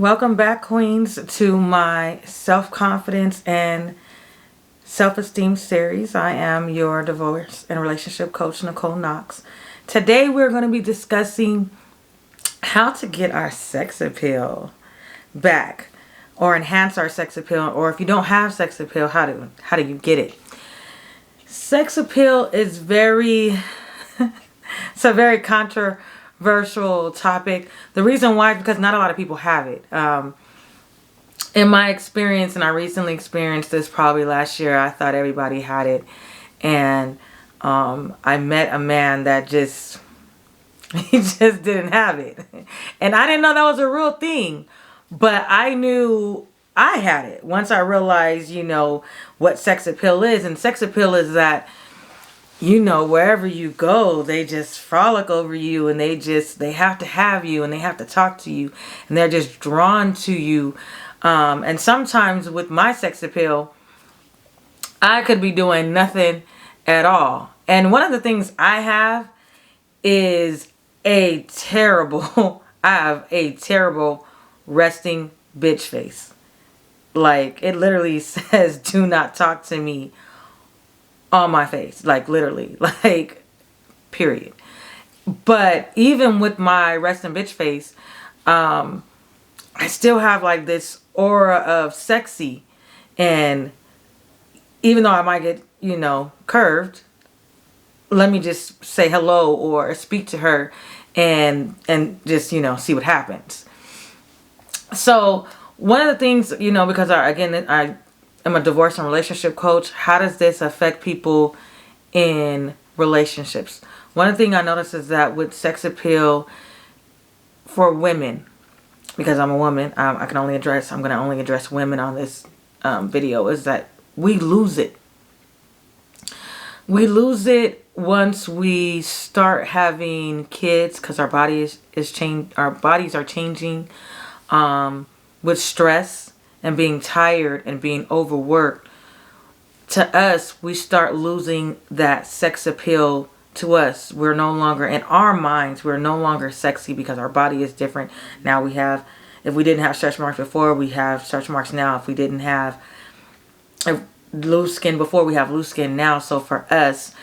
Welcome back, Queens, to my self-confidence and self-esteem series. I am your divorce and relationship coach, Nicole Knox. Today, we're going to be discussing how to get our sex appeal back or enhance our sex appeal, or if you don't have sex appeal, how do you get it? Sex appeal is it's a very controversial topic. The reason why is because not a lot of people have it. In my experience, and I recently experienced this probably last year, I thought everybody had it. And I met a man that he just didn't have it. And I didn't know that was a real thing. But I knew I had it once I realized, what sex appeal is. And sex appeal is that, wherever you go, they just frolic over you, and they have to have you, and they have to talk to you, and they're just drawn to you. And sometimes with my sex appeal, I could be doing nothing at all. And one of the things I have is I have a terrible resting bitch face. Like, it literally says, do not talk to me, on my face. Like, literally. Like, period. But even with my resting bitch face, I still have like this aura of sexy. And even though I might get, curved, let me just say hello or speak to her and just, see what happens. So one of the things, because I am a divorce and relationship coach, how does this affect people in relationships? One thing I noticed is that with sex appeal for women, because I'm a woman, I'm going to only address women on this video, is that we lose it. We lose it once we start having kids, because our bodies are changing with stress and being tired and being overworked. To us, we start losing that sex appeal to us. We're no longer, in our minds, we're no longer sexy because our body is different. Now if we didn't have stretch marks before, we have stretch marks now. If we didn't have loose skin before, we have loose skin now. So for us,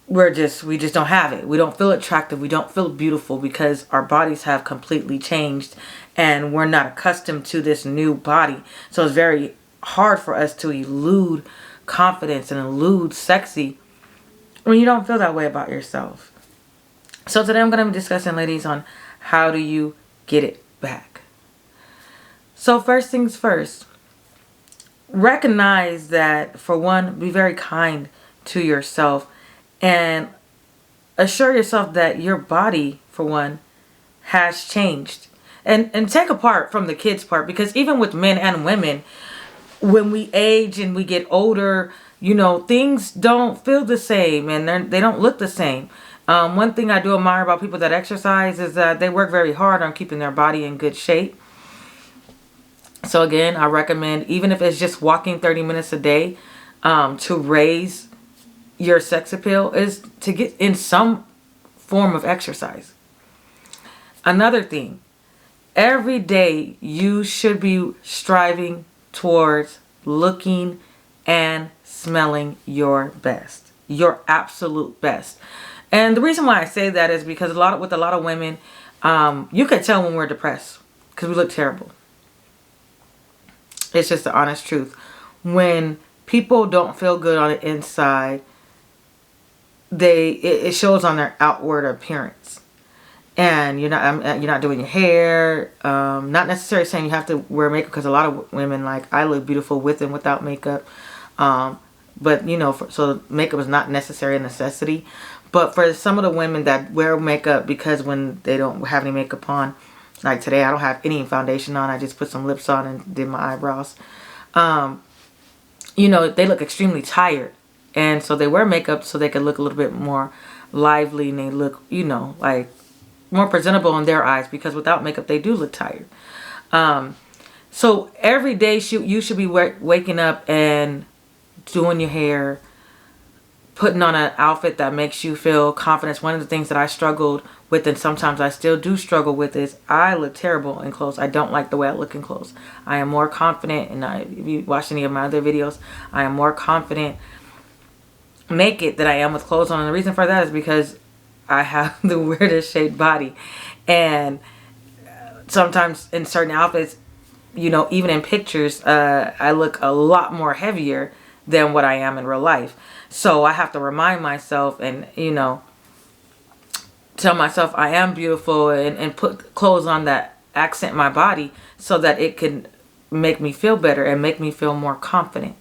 we just don't have it. We don't feel attractive. We don't feel beautiful because our bodies have completely changed and we're not accustomed to this new body. So it's very hard for us to elude confidence and elude sexy when you don't feel that way about yourself. So today I'm going to be discussing, ladies, on how do you get it back. So first things first, recognize that, for one, be very kind to yourself and assure yourself that your body, for one, has changed. And take apart from the kids part, because even with men and women, when we age and we get older, things don't feel the same and they don't look the same. One thing I do admire about people that exercise is that they work very hard on keeping their body in good shape. So again, I recommend, even if it's just walking 30 minutes a day, to raise your sex appeal, is to get in some form of exercise. Another thing, every day you should be striving towards looking and smelling your best, your absolute best. And the reason why I say that is because with a lot of women, you can tell when we're depressed because we look terrible. It's just the honest truth. When people don't feel good on the inside, it shows on their outward appearance. And you're not doing your hair. Not necessarily saying you have to wear makeup, because a lot of women, like I, look beautiful with and without makeup. But so makeup is not necessarily a necessity. But for some of the women that wear makeup, because when they don't have any makeup on, like today, I don't have any foundation on. I just put some lips on and did my eyebrows. They look extremely tired, and so they wear makeup so they can look a little bit more lively, and they look, like more presentable in their eyes, because without makeup they do look tired. So every day you should be waking up and doing your hair, putting on an outfit that makes you feel confident. One of the things that I struggled with, and sometimes I still do struggle with, is I look terrible in clothes. I don't like the way I look in clothes. I am more confident, and if you watch any of my other videos, I am more confident naked than I am with clothes on. And the reason for that is because I have the weirdest shaped body. And sometimes in certain outfits, you know, even in pictures, I look a lot more heavier than what I am in real life. So I have to remind myself and, you know, tell myself I am beautiful, and put clothes on that accent my body so that it can make me feel better and make me feel more confident.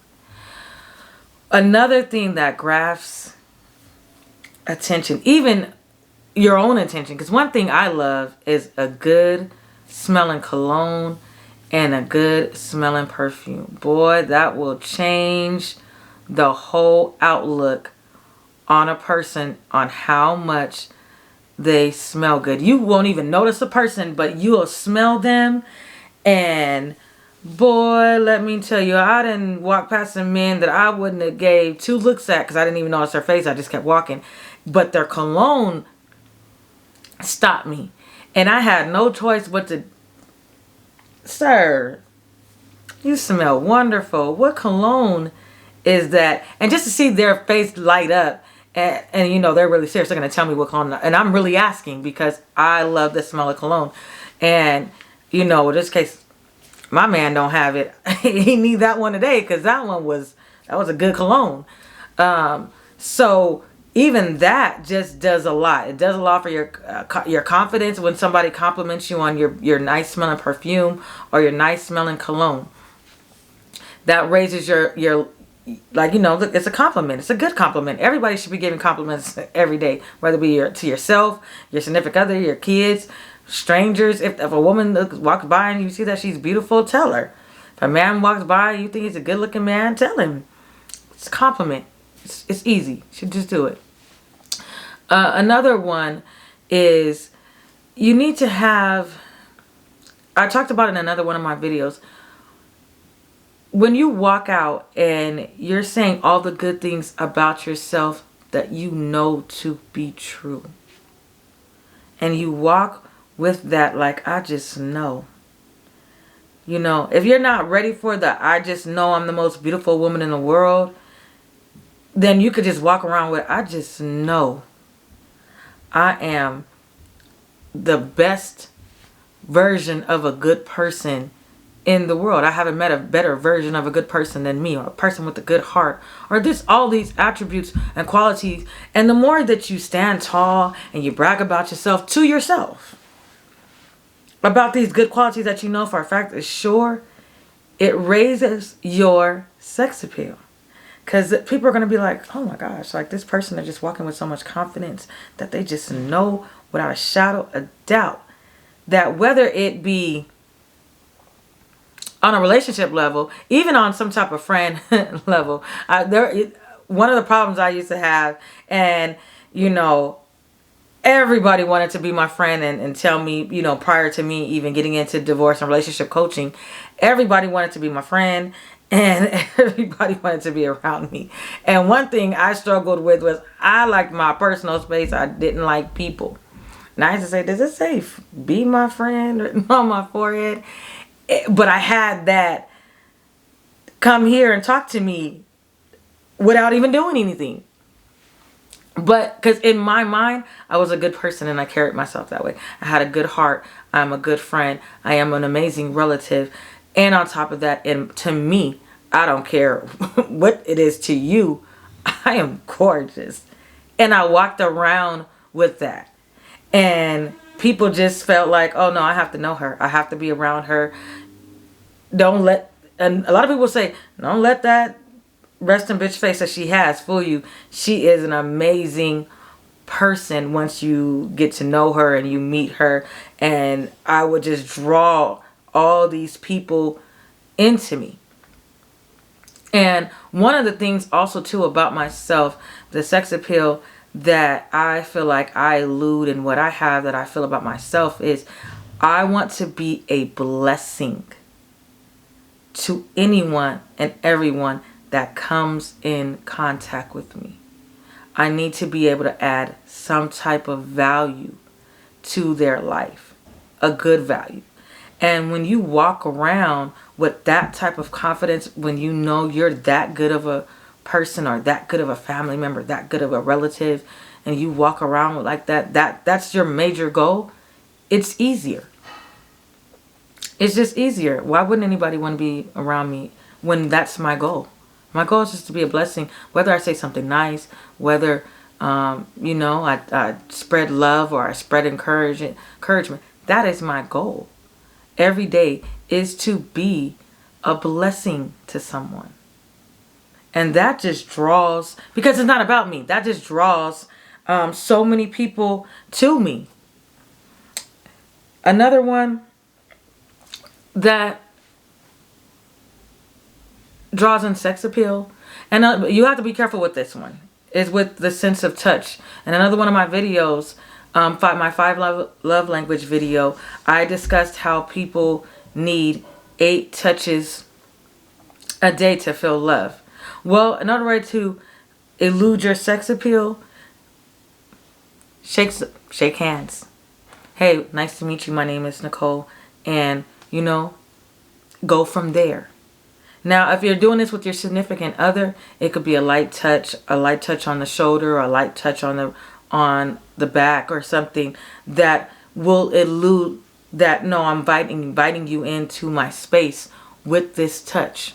Another thing that grabs attention, even your own attention, because one thing I love is a good smelling cologne and a good smelling perfume. Boy, that will change the whole outlook on a person on how much they smell good. You won't even notice a person, but you'll smell them, and boy, let me tell you, I didn't walk past some men that I wouldn't have gave 2 looks at because I didn't even notice their face. I just kept walking. But their cologne stopped me. And I had no choice but to, sir, you smell wonderful. What cologne is that? And just to see their face light up, and you know, they're really serious. They're going to tell me what cologne. And I'm really asking because I love the smell of cologne. And, you know, in this case, my man don't have it. He need that one today because that was a good cologne. So even that just does a lot. It does a lot for your confidence when somebody compliments you on your nice smelling perfume or your nice smelling cologne. That raises your like, you know, look, it's a compliment. It's a good compliment. Everybody should be giving compliments every day, whether it be to yourself, your significant other, your kids, strangers. If a woman walks by and you see that she's beautiful, tell her. If a man walks by and you think he's a good looking man, tell him. It's a compliment. It's easy. You should just do it. Another one is you need to have, I talked about it in another one of my videos. When you walk out and you're saying all the good things about yourself that you know to be true, and you walk with that like, I just know. You know, if you're not ready for the I just know I'm the most beautiful woman in the world, then you could just walk around with, I just know I am the best version of a good person in the world. I haven't met a better version of a good person than me, or a person with a good heart, or all these attributes and qualities. And the more that you stand tall and you brag about yourself to yourself, about these good qualities that you know for a fact is sure, it raises your sex appeal. Because people are going to be like, oh my gosh, like this person is just walking with so much confidence that they just know without a shadow of doubt that whether it be on a relationship level, even on some type of friend level, one of the problems I used to have, and you know, everybody wanted to be my friend and tell me, you know, prior to me even getting into divorce and relationship coaching, everybody wanted to be my friend and everybody wanted to be around me. And one thing I struggled with was I liked my personal space. I didn't like people. And I used to say, does it say be my friend written on my forehead? But I had that come here and talk to me without even doing anything. But because in my mind, I was a good person and I carried myself that way. I had a good heart. I'm a good friend. I am an amazing relative. And on top of that, and to me, I don't care what it is to you, I am gorgeous. And I walked around with that. And people just felt like, oh no, I have to know her. I have to be around her. And a lot of people say, don't let that resting bitch face that she has fool you. She is an amazing person once you get to know her and you meet her. And I would just draw all these people into me. And one of the things also too about myself, the sex appeal that I feel like I elude in what I have that I feel about myself is I want to be a blessing to anyone and everyone that comes in contact with me. I need to be able to add some type of value to their life, a good value. And when you walk around with that type of confidence, when you know you're that good of a person or that good of a family member, that good of a relative, and you walk around with like that's your major goal, it's easier. It's just easier. Why wouldn't anybody want to be around me when that's my goal? My goal is just to be a blessing, whether I say something nice, whether, I spread love or I spread encouragement. That is my goal. Every day is to be a blessing to someone. And that just draws, because it's not about me, that just draws so many people to me. Another one that draws in sex appeal, and you have to be careful with this one, is with the sense of touch. And another one of my videos, my 5 love language video, I discussed how people need 8 touches a day to feel love. Well, another way to elude your sex appeal, shake hands. Hey, nice to meet you. My name is Nicole. And, go from there. Now, if you're doing this with your significant other, it could be a light touch on the shoulder, or a light touch on the back, or something that will elude that, no, I'm inviting you into my space with this touch.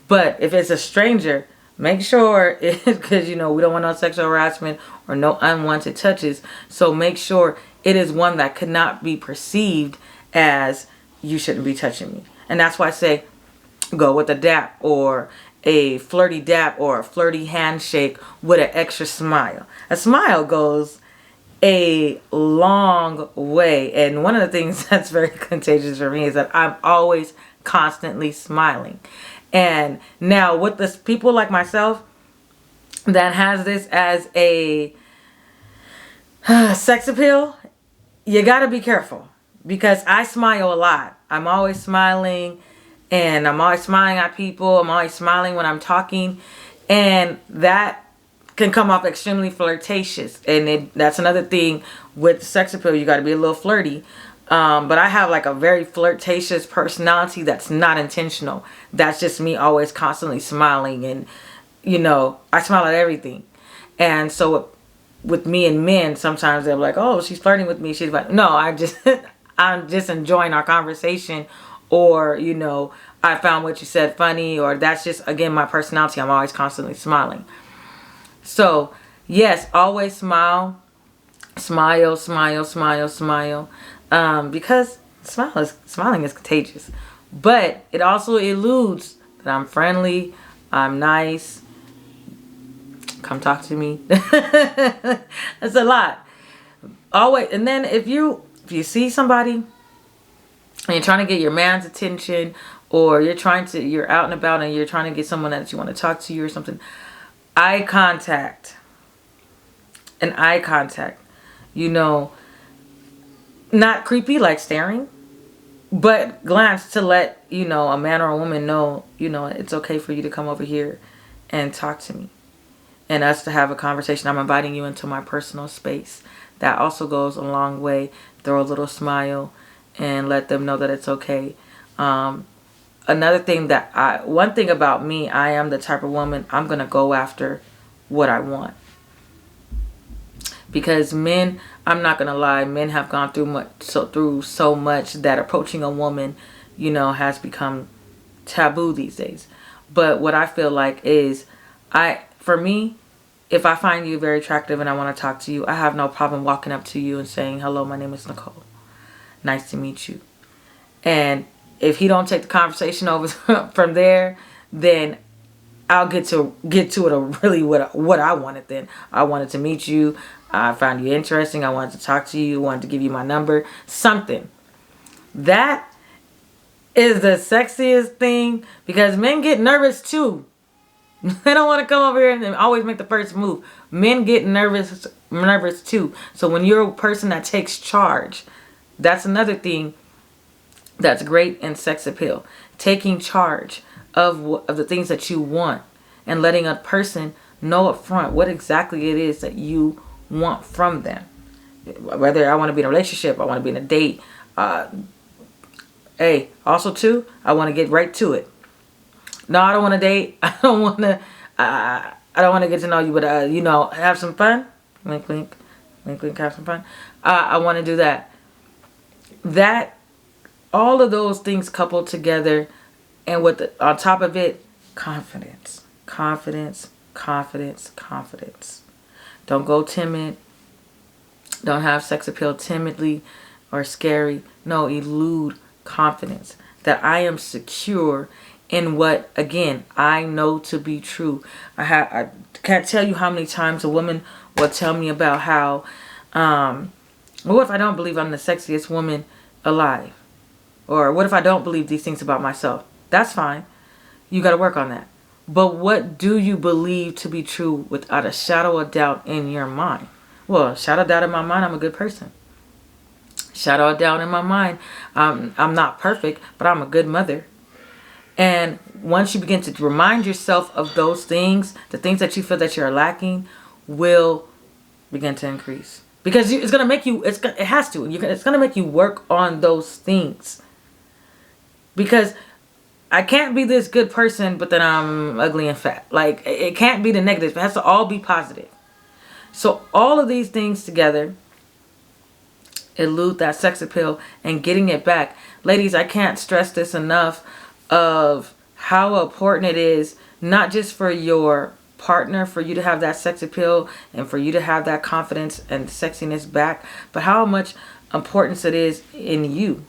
But if it's a stranger, make sure, because we don't want no sexual harassment or no unwanted touches. So make sure it is one that could not be perceived as you shouldn't be touching me. And that's why I say go with a dap, or a flirty dap, or a flirty handshake with an extra smile. A smile goes a long way. And one of the things that's very contagious for me is that I'm always constantly smiling. And now with this, people like myself that has this as a sex appeal, you got to be careful, because I smile a lot. I'm always smiling, and I'm always smiling at people. I'm always smiling when I'm talking, and that can come off extremely flirtatious. And that's another thing with sex appeal. You got to be a little flirty. But I have like a very flirtatious personality that's not intentional. That's just me always constantly smiling, and I smile at everything. And so with me and men, sometimes they're like, oh, she's flirting with me. She's like, no, I'm just enjoying our conversation, or I found what you said funny, or that's just, again, my personality. I'm always constantly smiling. So yes, always smile, smile, smile, smile, smile. Because smiling is contagious, but it also eludes that I'm friendly, I'm nice. Come talk to me. That's a lot. Always. And then if you see somebody and you're trying to get your man's attention, or you're out and about and you're trying to get someone that you want to talk to you or something, eye contact. Not creepy like staring, but glance to let a man or a woman know it's okay for you to come over here and talk to me, and us to have a conversation. I'm inviting you into my personal space. That also goes a long way. Throw a little smile and let them know that it's okay. Another thing one thing about me, I am the type of woman, I'm gonna go after what I want. Because men, I'm not gonna lie, men have gone through so much that approaching a woman, has become taboo these days. But what I feel like is, for me, if I find you very attractive and I want to talk to you, I have no problem walking up to you and saying, hello, my name is Nicole. Nice to meet you. And if he don't take the conversation over from there, then I'll get to it really what I wanted then. I wanted to meet you. I found you interesting. I wanted to talk to you. Wanted to give you my number. Something. That is the sexiest thing, because men get nervous too. They don't want to come over here and always make the first move. Men get nervous too. So when you're a person that takes charge, that's another thing that's great in sex appeal. Taking charge of the things that you want, and letting a person know up front what exactly it is that you want from them. Whether I want to be in a relationship, I want to be in a date. Hey, also too, I want to get right to it. No, I don't want to date. I don't want to. I don't want to get to know you, but have some fun. Wink, wink, wink, wink. Have some fun. I want to do that. All of those things coupled together, and on top of it, confidence, confidence, confidence, confidence. Don't go timid. Don't have sex appeal timidly or scary. No, elude confidence. That I am secure in what, again, I know to be true. I can't tell you how many times a woman will tell me about how, what if I don't believe I'm the sexiest woman alive? Or what if I don't believe these things about myself? That's fine. You got to work on that. But what do you believe to be true without a shadow of doubt in your mind? Well, shadow of doubt in my mind, I'm a good person. Shadow of doubt in my mind, I'm not perfect, but I'm a good mother. And once you begin to remind yourself of those things, the things that you feel that you're lacking will begin to increase. Because it's going to make you, it has to. It's going to make you work on those things. Because I can't be this good person, but then I'm ugly and fat. Like, it can't be the negative. It has to all be positive. So all of these things together, elude that sex appeal and getting it back. Ladies, I can't stress this enough of how important it is, not just for your partner, for you to have that sex appeal and for you to have that confidence and sexiness back, but how much importance it is in you.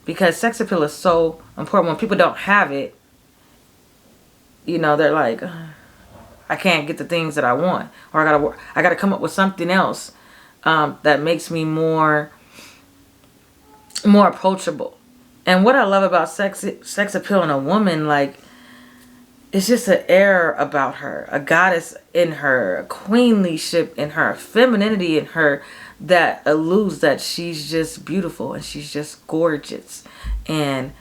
Because sex appeal is so important. When people don't have it, they're like, I can't get the things that I want, or I gotta come up with something else that makes me more approachable. And what I love about sex appeal in a woman, like, it's just an air about her, a goddess in her, a queenlyship in her, a femininity in her that eludes that she's just beautiful and she's just gorgeous and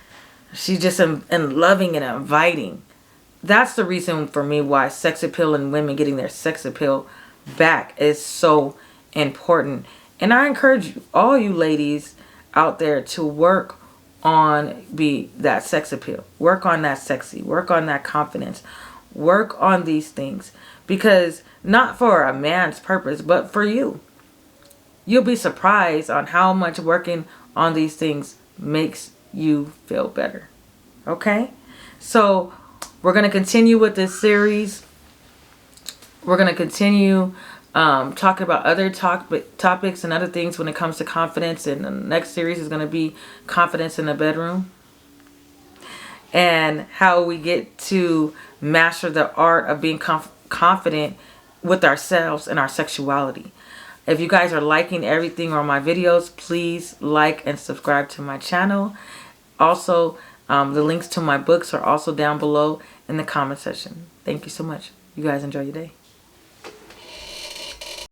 she's just loving and inviting. That's the reason for me why sex appeal and women getting their sex appeal back is so important. And I encourage all you ladies out there to work on that sex appeal. Work on that sexy. Work on that confidence. Work on these things. Because not for a man's purpose, but for you. You'll be surprised on how much working on these things makes you feel better. Okay? So we're going to continue with this series. We're going to continue talking about other topics and other things when it comes to confidence. And the next series is going to be confidence in the bedroom. And how we get to master the art of being confident with ourselves and our sexuality. If you guys are liking everything on my videos, please like and subscribe to my channel. Also, the links to my books are also down below in the comment section. Thank you so much. You guys enjoy your day.